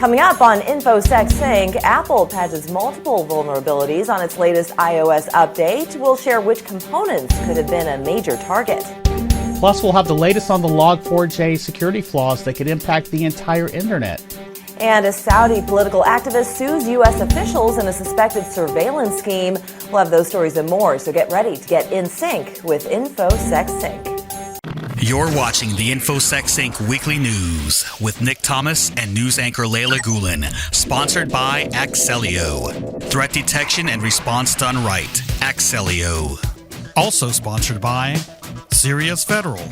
Coming up on InfoSecSync, Apple patches multiple vulnerabilities on its latest iOS update. We'll share which components could have been a major target. Plus, we'll have the latest on the Log4j security flaws that could impact the entire internet. And a Saudi political activist sues U.S. officials in a suspected surveillance scheme. We'll have those stories and more, so get ready to get in sync with InfoSecSync. You're watching the InfoSecSync Weekly News with Nick Thomas and news anchor Leyla Gulen, sponsored by Axellio. Threat detection and response done right. Axellio. Also sponsored by Sirius Federal.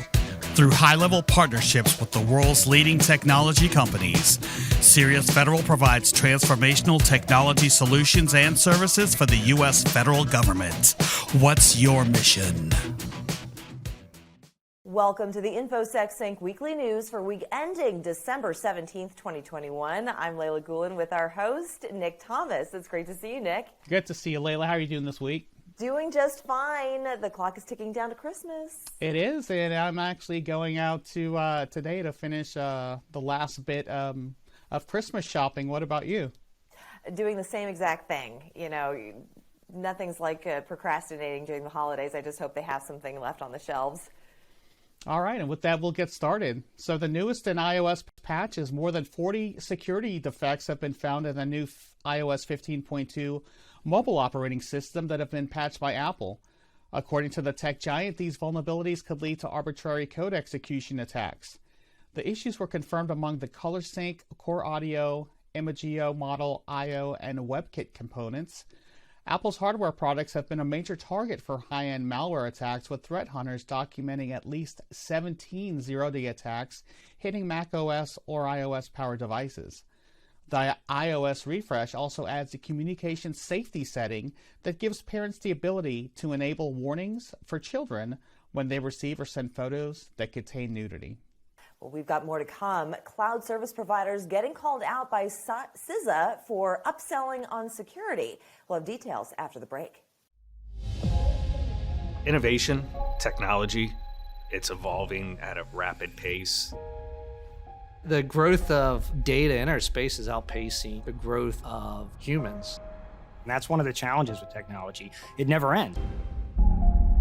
Through high-level partnerships with the world's leading technology companies, Sirius Federal provides transformational technology solutions and services for the U.S. federal government. What's your mission? Welcome to the InfoSecSync Weekly News for week ending December 17th, 2021. I'm Leyla Gulen with our host, Nick Thomas. It's great to see you, Nick. Good to see you, Leyla. How are you doing this week? Doing just fine. The clock is ticking down to Christmas. It is, and I'm actually going out to today to finish the last bit of Christmas shopping. What about you? Doing the same exact thing. You know, nothing's like procrastinating during the holidays. I just hope they have something left on the shelves. All right, and with that, we'll get started. So the newest in iOS patches, more than 40 security defects have been found in the new iOS 15.2 mobile operating system that have been patched by Apple. According to the tech giant, these vulnerabilities could lead to arbitrary code execution attacks. The issues were confirmed among the ColorSync, Core Audio, Imagio, Model, I/O, and WebKit components. Apple's hardware products have been a major target for high-end malware attacks, with threat hunters documenting at least 17 zero-day attacks hitting macOS or iOS-powered devices. The iOS refresh also adds a communication safety setting that gives parents the ability to enable warnings for children when they receive or send photos that contain nudity. Well, we've got more to come. Cloud service providers getting called out by CISA for upselling on security. We'll have details after the break. Innovation, technology, it's evolving at a rapid pace. The growth of data in our space is outpacing the growth of humans. And that's one of the challenges with technology. It never ends.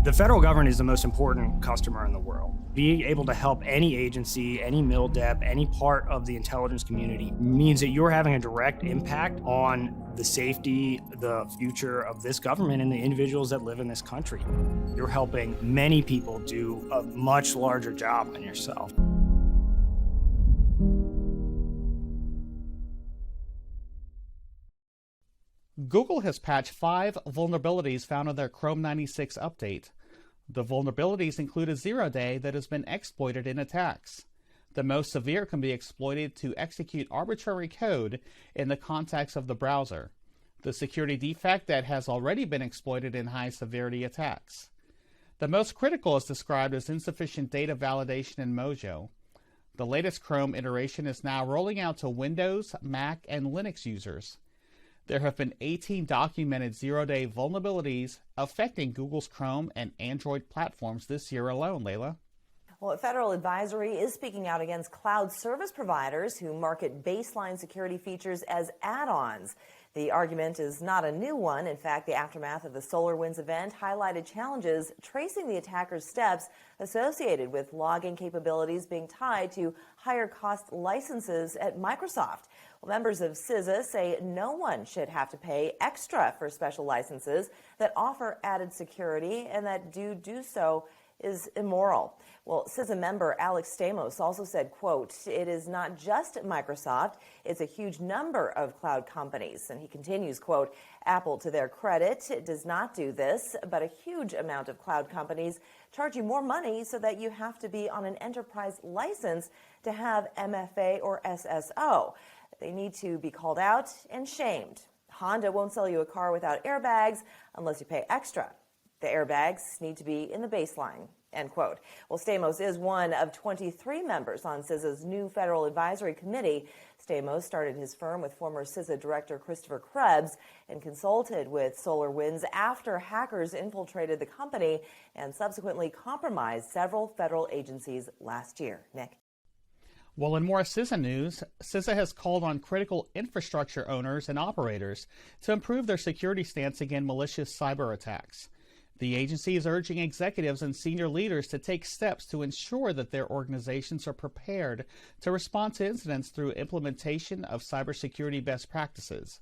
The federal government is the most important customer in the world. Being able to help any agency, any MilDep, any part of the intelligence community means that you're having a direct impact on the safety, the future of this government and the individuals that live in this country. You're helping many people do a much larger job than yourself. Google has patched 5 vulnerabilities found in their Chrome 96 update. The vulnerabilities include a zero-day that has been exploited in attacks. The most severe can be exploited to execute arbitrary code in the context of the browser. The security defect that has already been exploited in high-severity attacks. The most critical is described as insufficient data validation in Mojo. The latest Chrome iteration is now rolling out to Windows, Mac, and Linux users. There have been 18 documented zero-day vulnerabilities affecting Google's Chrome and Android platforms this year alone, Leyla. Well, a federal advisory is speaking out against cloud service providers who market baseline security features as add-ons. The argument is not a new one. In fact, the aftermath of the SolarWinds event highlighted challenges tracing the attacker's steps associated with logging capabilities being tied to higher cost licenses at Microsoft. Well, members of CISA say no one should have to pay extra for special licenses that offer added security, and that do so is immoral. Well, CISA member Alex Stamos also said, quote, "It is not just Microsoft, it's a huge number of cloud companies." And he continues, quote, "Apple, to their credit, does not do this, but a huge amount of cloud companies charge you more money so that you have to be on an enterprise license to have MFA or SSO. They need to be called out and shamed. Honda won't sell you a car without airbags unless you pay extra. The airbags need to be in the baseline," end quote. Well, Stamos is one of 23 members on CISA's new federal advisory committee. Stamos started his firm with former CISA director Christopher Krebs and consulted with SolarWinds after hackers infiltrated the company and subsequently compromised several federal agencies last year. Nick? Well, in more CISA news, CISA has called on critical infrastructure owners and operators to improve their security stance against malicious cyber attacks. The agency is urging executives and senior leaders to take steps to ensure that their organizations are prepared to respond to incidents through implementation of cybersecurity best practices.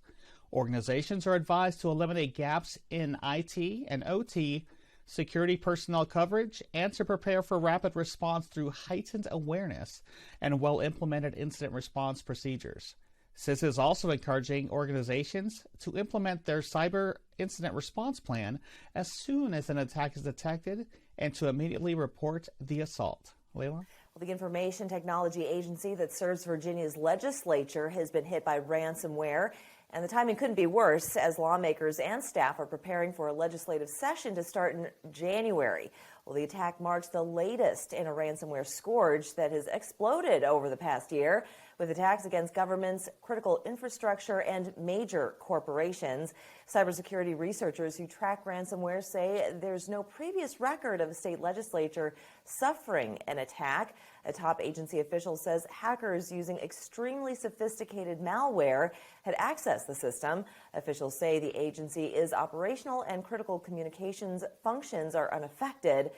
Organizations are advised to eliminate gaps in IT and OT security personnel coverage and to prepare for rapid response through heightened awareness and well-implemented incident response procedures. CISA is also encouraging organizations to implement their cyber incident response plan as soon as an attack is detected and to immediately report the assault. Leyla? Well, the Information Technology Agency that serves Virginia's legislature has been hit by ransomware, and the timing couldn't be worse as lawmakers and staff are preparing for a legislative session to start in January. Well, the attack marks the latest in a ransomware scourge that has exploded over the past year, with attacks against governments, critical infrastructure, and major corporations. Cybersecurity researchers who track ransomware say there's no previous record of a state legislature suffering an attack. A top agency official says hackers using extremely sophisticated malware had accessed the system. Officials say the agency is operational and critical communications functions are unaffected.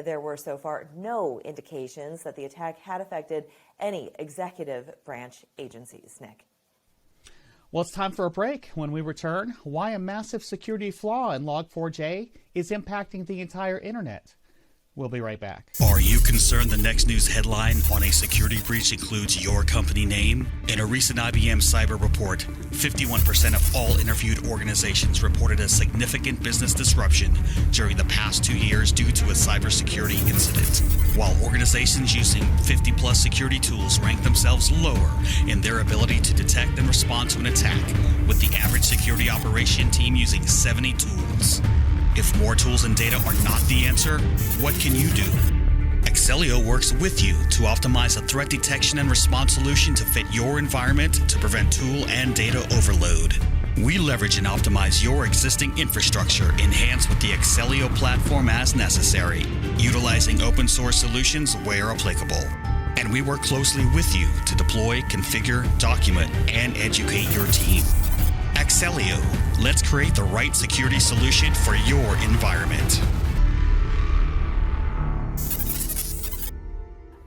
There were so far no indications that the attack had affected any executive branch agencies. Nick. Well, it's time for a break. When we return, why a massive security flaw in Log4j is impacting the entire internet. We'll be right back. Are you concerned the next news headline on a security breach includes your company name? In a recent IBM cyber report, 51% of all interviewed organizations reported a significant business disruption during the past 2 years due to a cybersecurity incident, while organizations using 50-plus security tools rank themselves lower in their ability to detect and respond to an attack, with the average security operation team using 70 tools. If more tools and data are not the answer, what can you do? Axellio works with you to optimize a threat detection and response solution to fit your environment to prevent tool and data overload. We leverage and optimize your existing infrastructure enhanced with the Axellio platform as necessary, utilizing open source solutions where applicable. And we work closely with you to deploy, configure, document, and educate your team. Axellio, let's create the right security solution for your environment.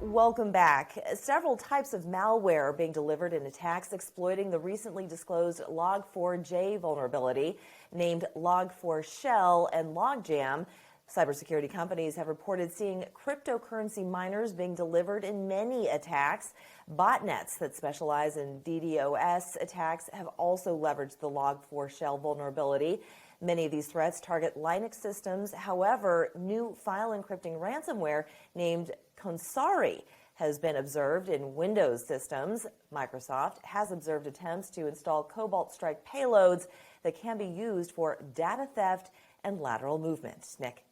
Welcome back. Several types of malware are being delivered in attacks exploiting the recently disclosed Log4j vulnerability, named Log4Shell and Logjam. Cybersecurity companies have reported seeing cryptocurrency miners being delivered in many attacks. Botnets that specialize in DDoS attacks have also leveraged the Log4Shell vulnerability. Many of these threats target Linux systems. However, new file encrypting ransomware named Consari has been observed in Windows systems. Microsoft has observed attempts to install Cobalt Strike payloads that can be used for data theft and lateral movement. Nick.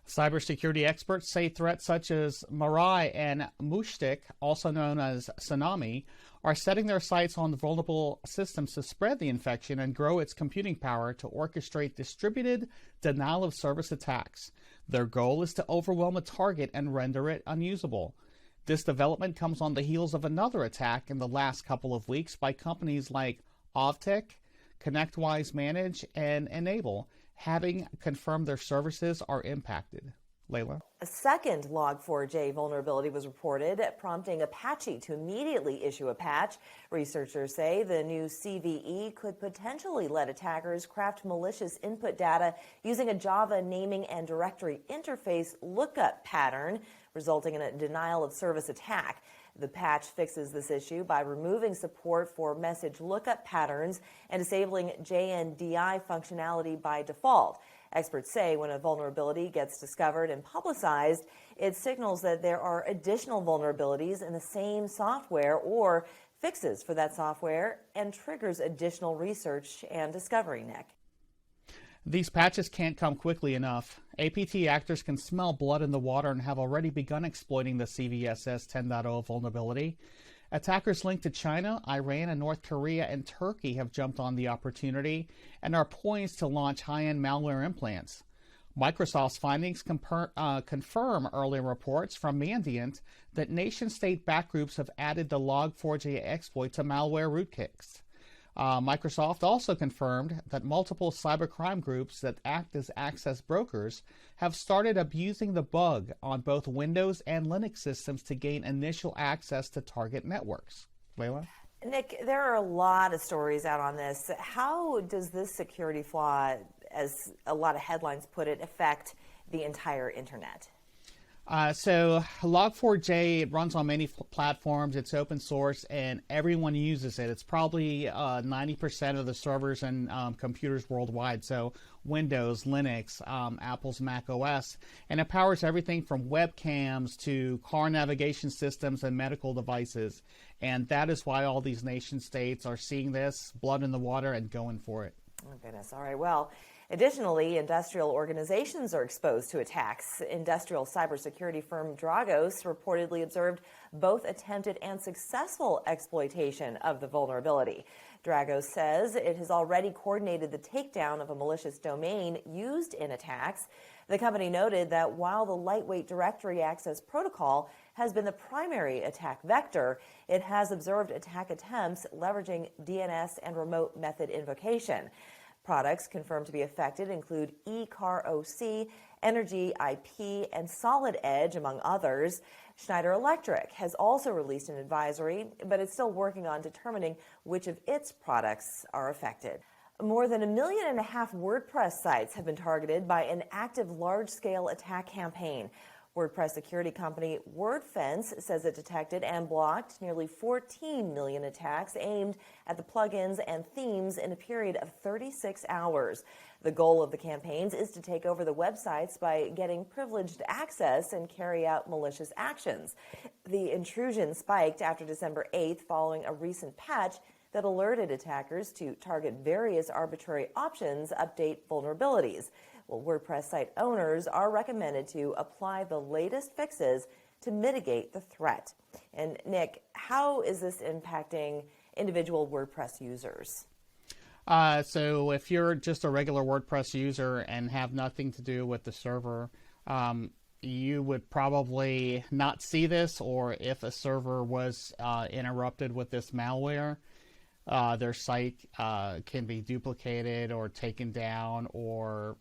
Cybersecurity experts say threats such as Mirai and Mushtik, also known as Tsunami, are setting their sights on vulnerable systems to spread the infection and grow its computing power to orchestrate distributed denial-of-service attacks. Their goal is to overwhelm a target and render it unusable. This development comes on the heels of another attack in the last couple of weeks by companies like Ovtech, ConnectWise Manage, and Enable, having confirmed their services are impacted. Leyla. A second Log4j vulnerability was reported, prompting Apache to immediately issue a patch. Researchers say the new CVE could potentially let attackers craft malicious input data using a Java naming and directory interface lookup pattern, resulting in a denial-of-service attack. The patch fixes this issue by removing support for message lookup patterns and disabling JNDI functionality by default. Experts say when a vulnerability gets discovered and publicized, it signals that there are additional vulnerabilities in the same software or fixes for that software and triggers additional research and discovery, Nick. These patches can't come quickly enough. APT actors can smell blood in the water and have already begun exploiting the CVSS 10.0 vulnerability. Attackers linked to China, Iran, and North Korea and Turkey have jumped on the opportunity and are poised to launch high-end malware implants. Microsoft's findings confirm earlier reports from Mandiant that nation-state backgroups have added the Log4j exploit to malware rootkits. Microsoft also confirmed that multiple cybercrime groups that act as access brokers have started abusing the bug on both Windows and Linux systems to gain initial access to target networks. Leyla? Nick, there are a lot of stories out on this. How does this security flaw, as a lot of headlines put it, affect the entire internet? So Log4j, it runs on many platforms. It's open source and everyone uses it. It's probably 90% of the servers and computers worldwide. So Windows, Linux, Apple's Mac OS, and it powers everything from webcams to car navigation systems and medical devices. And that is why all these nation states are seeing this, blood in the water, and going for it. Oh, goodness. All right. Well, additionally, industrial organizations are exposed to attacks. Industrial cybersecurity firm Dragos reportedly observed both attempted and successful exploitation of the vulnerability. Dragos says it has already coordinated the takedown of a malicious domain used in attacks. The company noted that while the lightweight directory access protocol has been the primary attack vector, it has observed attack attempts leveraging DNS and remote method invocation. Products confirmed to be affected include eCarOC, Energy IP, and Solid Edge, among others. Schneider Electric has also released an advisory, but it's still working on determining which of its products are affected. More than 1.5 million WordPress sites have been targeted by an active large-scale attack campaign. WordPress security company WordFence says it detected and blocked nearly 14 million attacks aimed at the plugins and themes in a period of 36 hours. The goal of the campaigns is to take over the websites by getting privileged access and carry out malicious actions. The intrusion spiked after December 8th following a recent patch that alerted attackers to target various arbitrary options, update vulnerabilities. Well, WordPress site owners are recommended to apply the latest fixes to mitigate the threat. And Nick, how is this impacting individual WordPress users? So if you're just a regular WordPress user and have nothing to do with the server, you would probably not see this, or if a server was interrupted with this malware, their site can be duplicated or taken down, or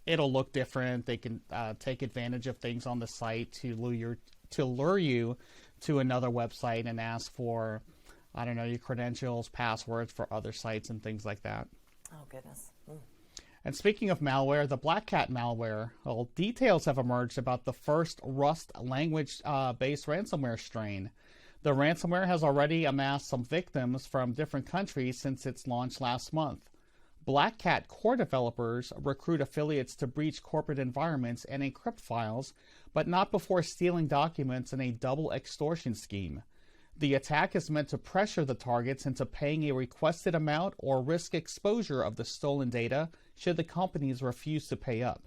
it'll look different. They can take advantage of things on the site to lure you to another website and ask for, I don't know, your credentials, passwords for other sites and things like that. Oh, goodness. And speaking of malware, the BLACKCAT malware, well, details have emerged about the first Rust language-based ransomware strain. The ransomware has already amassed some victims from different countries since its launch last month. BLACKCAT core developers recruit affiliates to breach corporate environments and encrypt files, but not before stealing documents in a double extortion scheme. The attack is meant to pressure the targets into paying a requested amount or risk exposure of the stolen data should the companies refuse to pay up.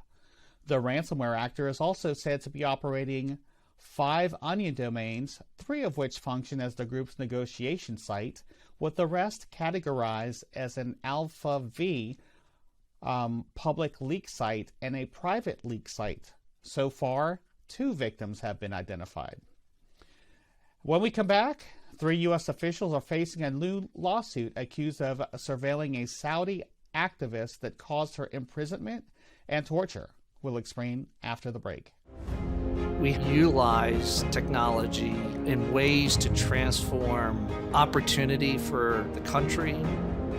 The ransomware actor is also said to be operating 5 Onion domains, 3 of which function as the group's negotiation site, with the rest categorized as an Alpha V public leak site and a private leak site. So far, 2 victims have been identified. When we come back, 3 U.S. officials are facing a new lawsuit accused of surveilling a Saudi activist that caused her imprisonment and torture. We'll explain after the break. We utilize technology in ways to transform opportunity for the country,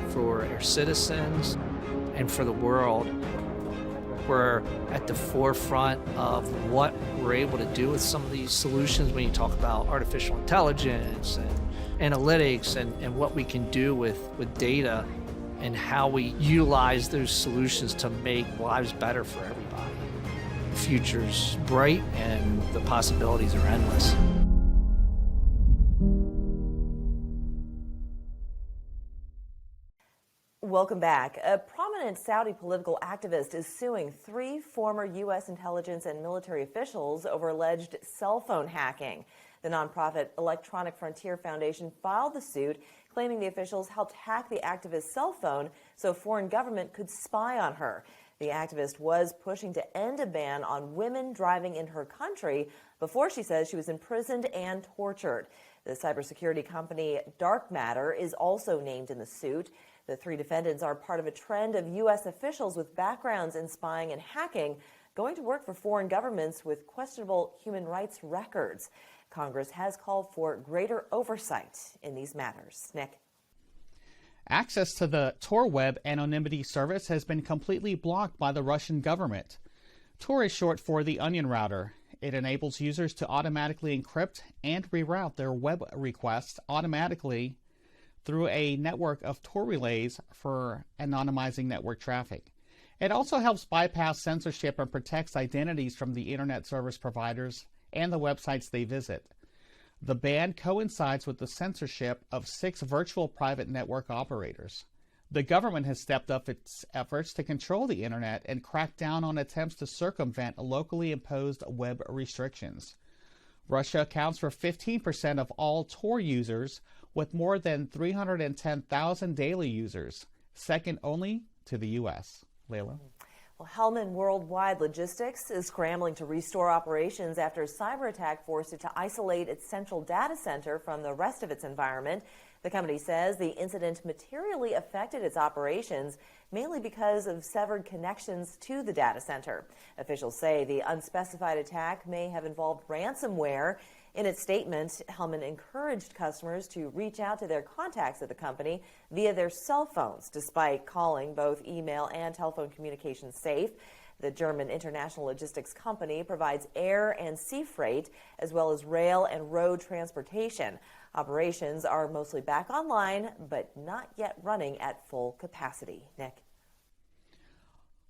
for our citizens, and for the world. We're at the forefront of what we're able to do with some of these solutions when you talk about artificial intelligence and analytics and what we can do with data and how we utilize those solutions to make lives better for everybody. The future's bright and the possibilities are endless. Welcome back. A prominent Saudi political activist is suing 3 former U.S. intelligence and military officials over alleged cell phone hacking. The nonprofit Electronic Frontier Foundation filed the suit, claiming the officials helped hack the activist's cell phone so a foreign government could spy on her. The activist was pushing to end a ban on women driving in her country before she says she was imprisoned and tortured. The cybersecurity company Dark Matter is also named in the suit. The three defendants are part of a trend of U.S. officials with backgrounds in spying and hacking going to work for foreign governments with questionable human rights records. Congress has called for greater oversight in these matters. Nick. Access to the Tor web anonymity service has been completely blocked by the Russian government. Tor is short for the Onion Router. It enables users to automatically encrypt and reroute their web requests automatically through a network of Tor relays for anonymizing network traffic. It also helps bypass censorship and protects identities from the internet service providers and the websites they visit. The ban coincides with the censorship of 6 virtual private network operators. The government has stepped up its efforts to control the internet and crack down on attempts to circumvent locally imposed web restrictions. Russia accounts for 15% of all Tor users, with more than 310,000 daily users, second only to the U.S. Leyla. Well, Hellman Worldwide Logistics is scrambling to restore operations after a cyber attack forced it to isolate its central data center from the rest of its environment. The company says the incident materially affected its operations, mainly because of severed connections to the data center. Officials say the unspecified attack may have involved ransomware. In its statement, Hellman encouraged customers to reach out to their contacts at the company via their cell phones, despite calling both email and telephone communications safe. The German international logistics company provides air and sea freight, as well as rail and road transportation. Operations are mostly back online, but not yet running at full capacity. Nick.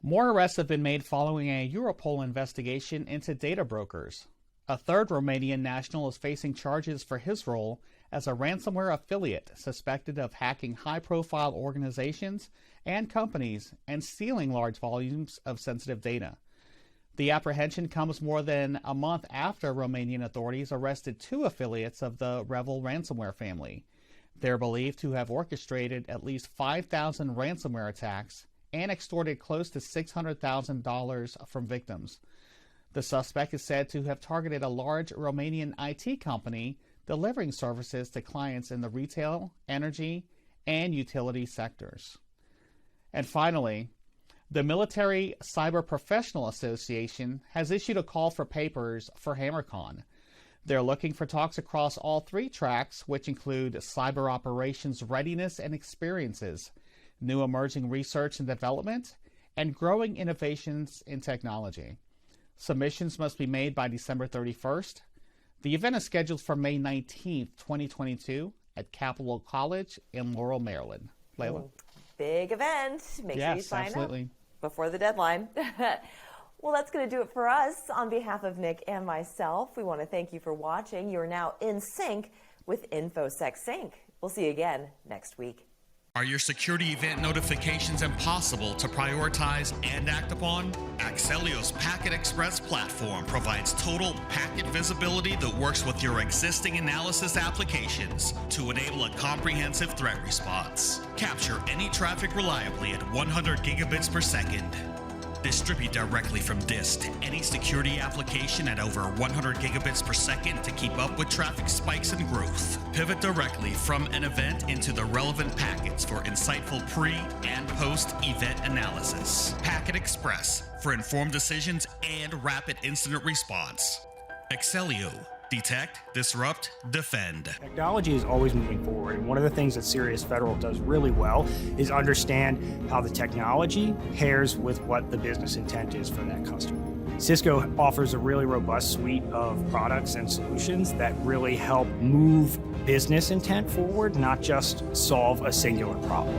More arrests have been made following a Europol investigation into data brokers. A third Romanian national is facing charges for his role as a ransomware affiliate suspected of hacking high-profile organizations and companies and stealing large volumes of sensitive data. The apprehension comes more than a month after Romanian authorities arrested 2 affiliates of the Revel ransomware family. They're believed to have orchestrated at least 5,000 ransomware attacks and extorted close to $600,000 from victims. The suspect is said to have targeted a large Romanian IT company delivering services to clients in the retail, energy, and utility sectors. And finally, the Military Cyber Professional Association has issued a call for papers for HammerCon. They're looking for talks across all 3 tracks, which include cyber operations readiness and experiences, new emerging research and development, and growing innovations in technology. Submissions must be made by December 31st. The event is scheduled for May 19th, 2022 at Capitol College in Laurel, Maryland. Leyla? Big event. Make sure you sign up before the deadline. Well, that's going to do it for us. On behalf of Nick and myself, we want to thank you for watching. You're now in sync with InfoSecSync. We'll see you again next week. Are your security event notifications impossible to prioritize and act upon? Axelio's Packet Express platform provides total packet visibility that works with your existing analysis applications to enable a comprehensive threat response. Capture any traffic reliably at 100 gigabits per second. Distribute directly from disk to any security application at over 100 gigabits per second to keep up with traffic spikes and growth. Pivot directly from an event into the relevant packets for insightful pre- and post-event analysis. Packet Express for informed decisions and rapid incident response. Axelio. Detect, disrupt, defend. Technology is always moving forward, and one of the things that Sirius Federal does really well is understand how the technology pairs with what the business intent is for that customer. Cisco offers a really robust suite of products and solutions that really help move business intent forward, not just solve a singular problem.